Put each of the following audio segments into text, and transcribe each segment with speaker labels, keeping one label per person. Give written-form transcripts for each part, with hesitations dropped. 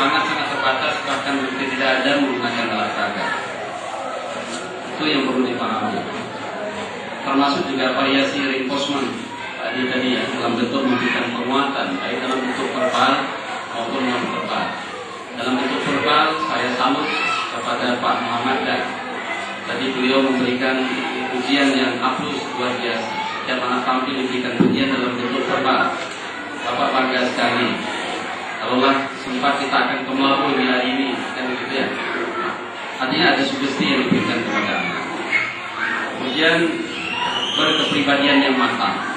Speaker 1: sangat-sangat terbatas, bahkan hampir tidak ada menggunakan alat raga. Itu yang perlu dipahami. Termasuk juga variasi reinforcement tadi ya, dalam bentuk memberikan penguatan, baik dalam bentuk verbal maupun non verbal. Dalam bentuk verbal, saya salut kepada Pak Muhammad Dan. Tadi beliau memberikan ujian yang absolut luar biasa. Setiap anak tampil diberikan ujian dalam bentuk verbal. Bapak bangga sekali. Kalaulah sempat kita akan ke Melabu di hari ini, kan begitu ya. Artinya ada sugesti yang diberikan kepada anak. Kemudian berkepribadian yang matang.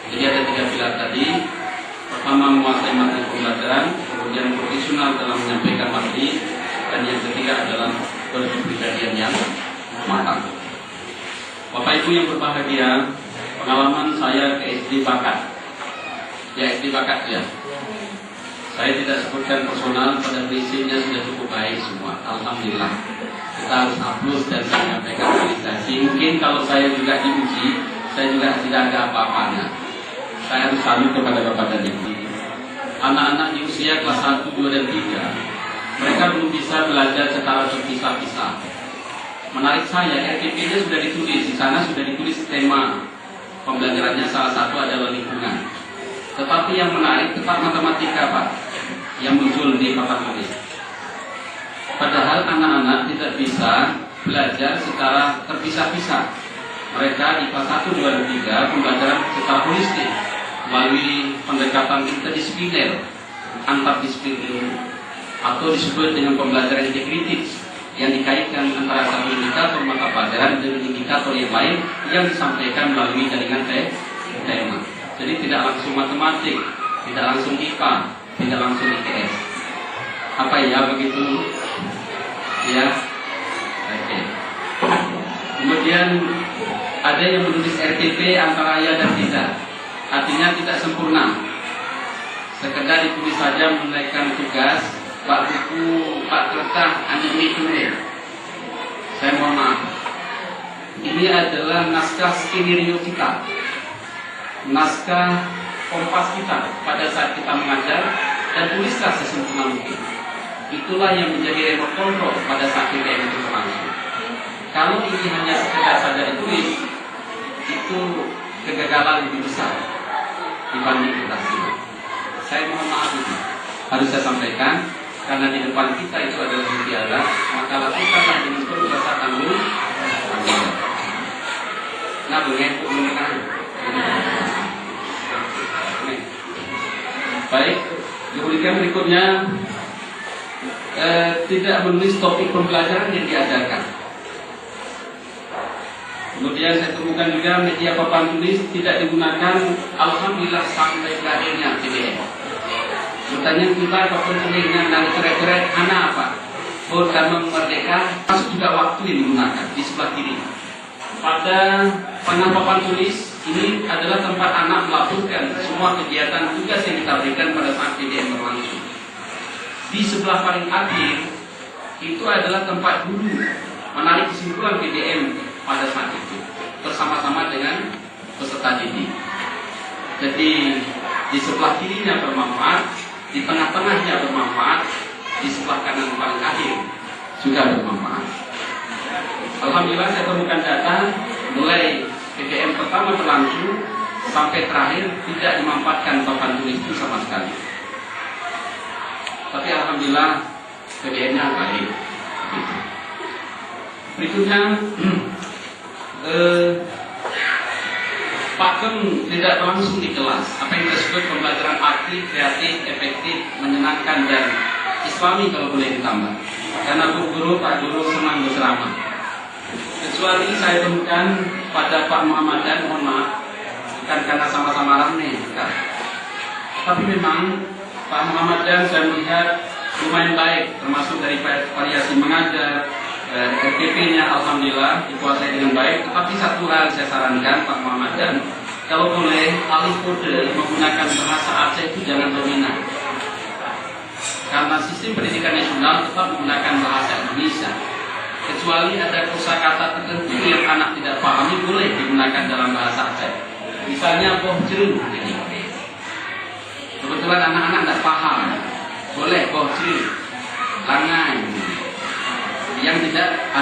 Speaker 1: Jadi ada 3 pilar tadi. Pertama, menguasai materi pembelajaran, kemudian profesional dalam menyampaikan materi, dan yang ketiga adalah berkepribadian yang matang. Bapak Ibu yang berbahagia, pengalaman saya ke SD Bakat. Ya, SD Bakat ya. Saya tidak sebutkan personal, pada prinsipnya sudah cukup baik semua. Alhamdulillah. Kita harus hapus dan menyampaikan realisasi. Mungkin kalau saya juga diuji, saya juga tidak ada apa-apanya. Saya harus salut kepada Bapak dan Ibu. Anak-anak di usia kelas 1, 2, dan 3, mereka belum bisa belajar secara terpisah-pisah. Menarik saya, RPP-nya sudah ditulis. Di sana sudah ditulis tema pembelajarannya, salah satu adalah lingkungan. Tetapi yang menarik tetap matematika, Pak, yang muncul di papan tulis. Padahal anak-anak tidak bisa belajar secara terpisah-pisah. Mereka di kelas 1, 2, dan 3 pembelajaran secara holistik melalui pendekatan interdisipliner, antardisipliner, atau disebut dengan pembelajaran integritif yang dikaitkan antara satu indikator mata pelajaran dengan indikator yang lain yang disampaikan melalui jaringan tema. Jadi tidak langsung matematik, tidak langsung IPA, tidak langsung IPS. Apa ya begitu? Ya, oke. Kemudian ada yang menulis RTP antara ya dan tidak. Artinya tidak sempurna. Sekedar ditulis saja menaikkan tugas, Pak buku, Pak kertas, ini tulis. Saya mohon maaf. Ini adalah naskah skenario kita, naskah kompas kita pada saat kita mengajar, dan tulislah sesempurna mungkin. Itulah yang menjadi remote control pada saat PDM itu berlangsung. Kalau ini hanya sekedar saja ditulis, itu kegagalan lebih besar dibanding kita sendiri. Saya mohon maaf itu harus saya sampaikan, karena di depan kita itu adalah mutiara, maka lakukanlah dengan penuh rasa tanggung. Nah, bagaimana menekan? Baik, kemudian berikutnya tidak menulis topik pembelajaran yang diajarkan. Kemudian saya temukan juga media papan tulis tidak digunakan. Alhamdulillah sampai akhirnya PDF. Pertanyaan kita papan tulisnya dan keret-keret anak apa? Karena merdeka, masuk juga waktu yang digunakan di sebelah kiri. Pada panel papan tulis ini adalah tempat anak melakukan semua kegiatan tugas yang kita berikan pada saat PDM berlangsung. Di sebelah paling akhir itu adalah tempat guru menarik kesimpulan PDM pada saat itu bersama-sama dengan peserta didik. Jadi di sebelah kirinya bermanfaat, di tengah-tengahnya bermanfaat, di sebelah kanan paling akhir juga bermanfaat. Alhamdulillah saya temukan data mulai PDM pertama berlangsung sampai terakhir tidak dimanfaatkan papan tulis itu sama sekali. Tapi alhamdulillah PDM-nya baik. Berikutnya pakem tidak langsung di kelas. Apa yang disebut pembelajaran aktif, kreatif, efektif, menyenangkan dan islami kalau boleh ditambah. Karena guru, Pak Guru senang berceramah. Kecuali saya temukan pada Pak Muhammad Dan, mohon maaf, bukan karena sama-sama ramai, bukan. Tapi memang Pak Muhammad Dan saya melihat lumayan baik, termasuk dari variasi mengajar, RTP-nya alhamdulillah dikuasai dengan baik. Tetapi satu hal saya sarankan Pak Muhammad Dan, kalau boleh alih kode menggunakan bahasa Aceh itu jangan dominan. Karena sistem pendidikan nasional tetap menggunakan bahasa Indonesia. Kecuali ada kosakata tertentu yang anak tidak pahami boleh digunakan dalam bahasa Aceh. Misalnya boh jeruk. Kebetulan anak-anak tidak paham, boleh boh langai yang tidak ada